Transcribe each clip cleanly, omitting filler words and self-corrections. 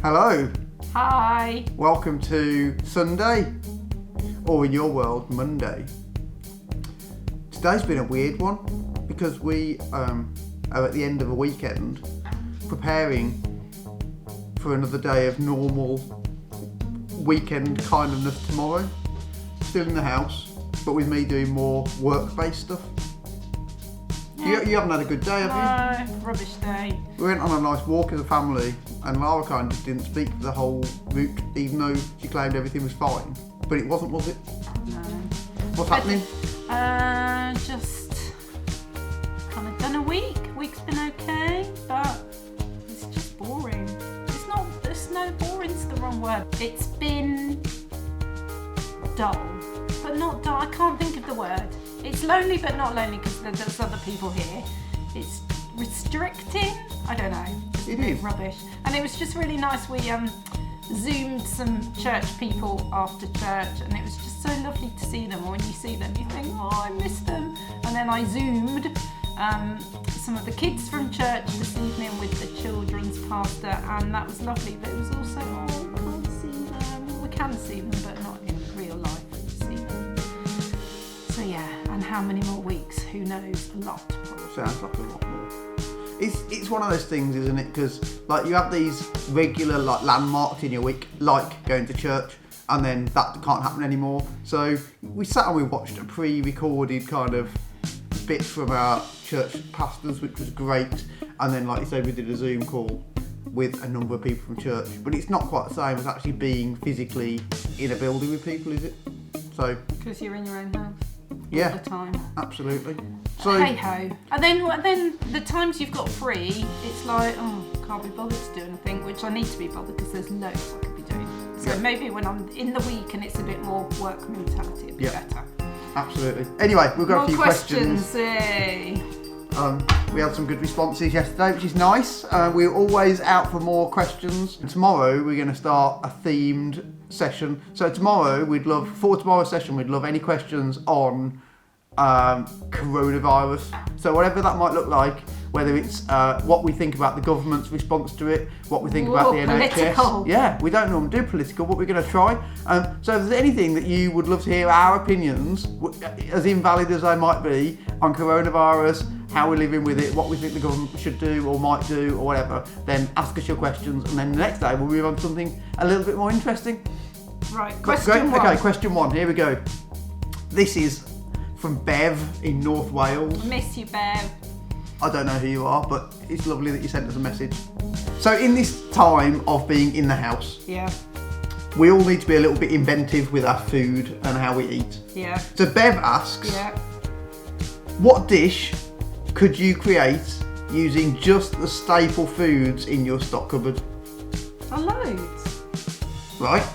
Hello. Hi. Welcome to Sunday, or in your world, Monday. Today's been a weird one because we are at the end of a weekend preparing for another day of normal weekend kindness tomorrow. Still in the house, but with me doing more work-based stuff. Yeah. You haven't had a good day, have No, rubbish day. We went on a nice walk as a family, and Lara kind of didn't speak for the whole route, even though she claimed everything was fine. But it wasn't, was it? No. What's happening? Just kind of done a week. Week's been okay, but it's just boring. Boring's the wrong word. It's been dull, but not dull. I can't think of the word. It's lonely, but not lonely because there's other people here. It's restricting. I don't know. It's It is rubbish. And it was just really nice. We Zoomed some church people after church, and it was just so lovely to see them. When you see them, you think, oh, I miss them. And then I Zoomed some of the kids from church this evening with the children's pastor, and that was lovely. But it was also, oh, we can't see them. We can see them, but not in real life. We see them. So yeah, and how many more weeks? Who knows? A lot, probably. Sounds like a lot more. It's one of those things, isn't it? Because like you have these regular like landmarks in your week, like going to church, and then that can't happen anymore. So we sat and we watched a pre-recorded kind of bit from our church pastors, which was great. And then, like you said, we did a Zoom call with a number of people from church. But it's not quite the same as actually being physically in a building with people, is it? So because you're in your own house. Yeah, all the time. Absolutely. So hey ho. And then the times you've got free, it's like, oh, can't be bothered to do anything, which I need to be bothered because there's loads I could be doing. So maybe when I'm in the week and it's a bit more work mentality, it'd be better. Absolutely. Anyway, we've got more a few questions. Hey. We had some good responses yesterday, which is nice. We're always out for more questions. Tomorrow we're going to start a themed session. So for tomorrow's session, we'd love any questions on coronavirus. So whatever that might look like, whether it's what we think about the government's response to it, what we think about the NHS. Political. Yeah, we don't normally do political, but we're going to try. So if there's anything that you would love to hear our opinions, as invalid as they might be, on coronavirus, how we're living with it, what we think the government should do or might do or whatever, then ask us your questions, and then the next day we'll move on to something a little bit more interesting. Right, question one. Okay, question one, here we go. This is from Bev in North Wales. Miss you, Bev. I don't know who you are, but it's lovely that you sent us a message. So in this time of being in the house, we all need to be a little bit inventive with our food and how we eat. Yeah. So Bev asks, what dish could you create using just the staple foods in your stock cupboard? Loads. Right.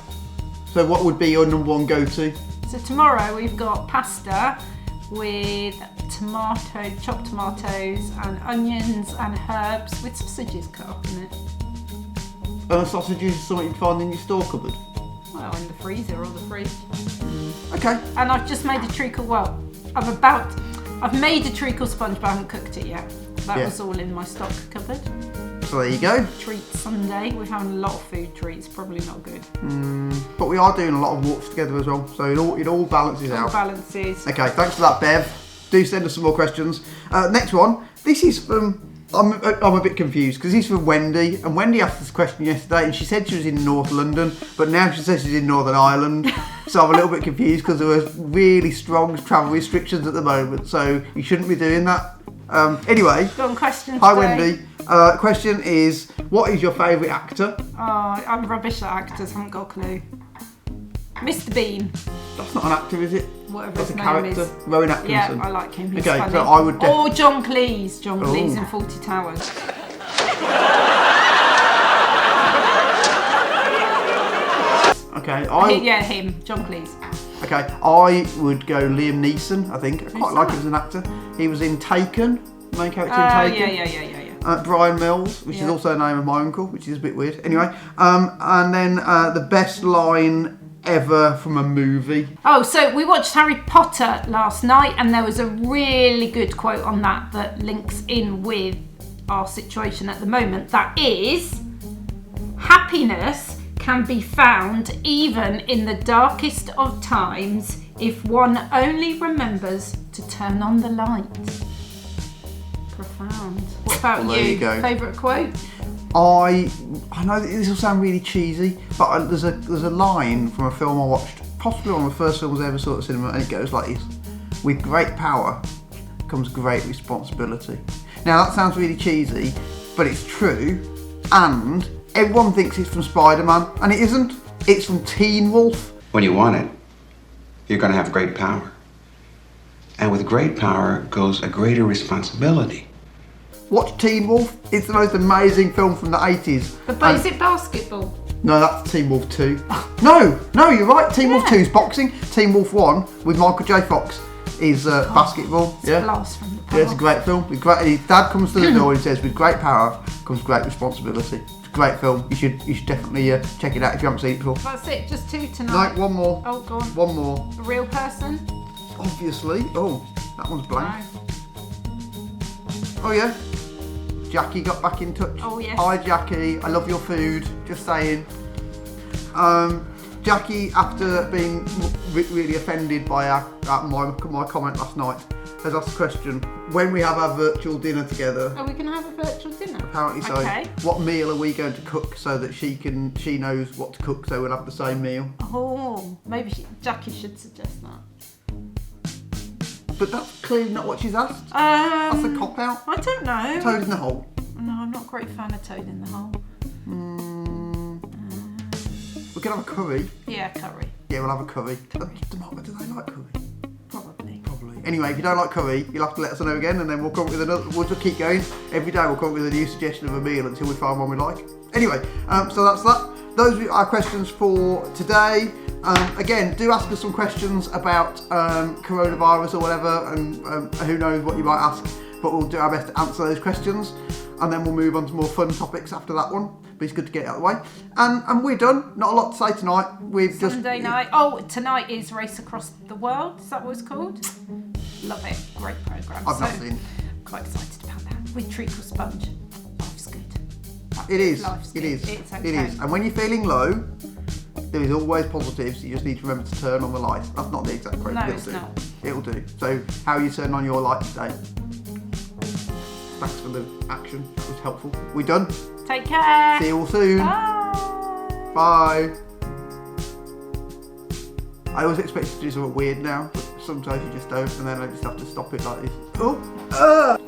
So what would be your number one go-to? So tomorrow we've got pasta with chopped tomatoes and onions and herbs with sausages cut up in it. And sausages is something you'd find in your store cupboard? Well, in the freezer or the fridge. Okay. And I've just made a treacle, I've made a treacle sponge but I haven't cooked it yet. That was all in my stock cupboard. So there you go. Treat Sunday. We're having a lot of food treats, probably not good. But we are doing a lot of walks together as well, so it all balances out. Balances. Okay, thanks for that, Bev. Do send us some more questions. Next one. This is from... I'm a bit confused because this is from Wendy, and Wendy asked this question yesterday, and she said she was in North London, but now she says she's in Northern Ireland. So I'm a little bit confused because there are really strong travel restrictions at the moment, so you shouldn't be doing that. Anyway. Go on, question Hi, today. Wendy. Question is, what is your favourite actor? Oh, I'm rubbish at actors. Haven't got a clue. Mr. Bean. That's not an actor, is it? Whatever That's his a name character. is. Rowan Atkinson. Yeah, I like him. He's okay, funny. so I would. Or John Cleese. John Cleese in 40 Towers. Okay, him. John Cleese. Okay, I would go Liam Neeson. I think I quite like him as an actor. He was in Taken, main character in Taken. Yeah. Brian Mills, which is also the name of my uncle, which is a bit weird. Anyway, and then the best line ever from a movie. Oh, so we watched Harry Potter last night, and there was a really good quote on that links in with our situation at the moment. That is, Happiness can be found even in the darkest of times if one only remembers to turn on the light. Profound. What about Well, there you go. Favourite quote? I know that this will sound really cheesy, but there's a line from a film I watched, possibly one of the first films I ever saw at the cinema, and it goes like this: "With great power comes great responsibility." Now that sounds really cheesy, but it's true, and everyone thinks it's from Spider-Man, and it isn't. It's from Teen Wolf. When you want it, you're going to have great power. And with great power goes a greater responsibility. Watch Teen Wolf. It's the most amazing film from the 80s. But is it basketball? No, that's Teen Wolf 2. No, you're right. Teen Wolf 2 is boxing. Teen Wolf 1 with Michael J. Fox is basketball. It's a blast from the past. Yeah, it's a great film. His dad comes to the door and he says, "With great power comes great responsibility." It's a great film. You should definitely check it out if you haven't seen it before. That's it, just 2 tonight. No, one more. Oh, go on. One more. A real person? Obviously. Oh, that one's blank. No. Oh yeah. Jackie got back in touch. Oh yes. Hi Jackie, I love your food. Just saying. Jackie, after being really offended by my comment last night, has asked the question: when we have our virtual dinner together, Are we going to have a virtual dinner? apparently so, Okay. what meal are we going to cook so that she knows what to cook, so we'll have the same meal? Oh, maybe Jackie should suggest that. But that's clearly not what she's asked. That's a cop out. I don't know. Toad in the hole. No, I'm not a great fan of Toad in the Hole. We can have a curry. Yeah, curry. Yeah, we'll have a curry. Do they like curry? Probably. Probably. Anyway, if you don't like curry, you'll have to let us know again, and then we'll come up with another. We'll just keep going. Every day we'll come up with a new suggestion of a meal until we find one we like. Anyway, so that's that. Those are our questions for today. Again, do ask us some questions about coronavirus or whatever, and who knows what you might ask, but we'll do our best to answer those questions, and then we'll move on to more fun topics after that one. But it's good to get it out of the way. And we're done. Not a lot to say tonight. We've Sunday night. Oh, tonight is Race Across the World. Is that what it's called? Love it. Great programme. I've not seen. Quite excited about that. With treacle sponge. Life's good. It is. Life's It good. is. It's It okay. is. And when you're feeling low, there is always positives. You just need to remember to turn on the light. That's not the exact quote. No, It'll it's do. not. It'll do. So, how are you turning on your light today? Thanks for the action. That was helpful. We done? Take care. See you all soon. Bye. Bye. I always expect to do something weird now, but sometimes you just don't, and then I just have to stop it like this. Oh!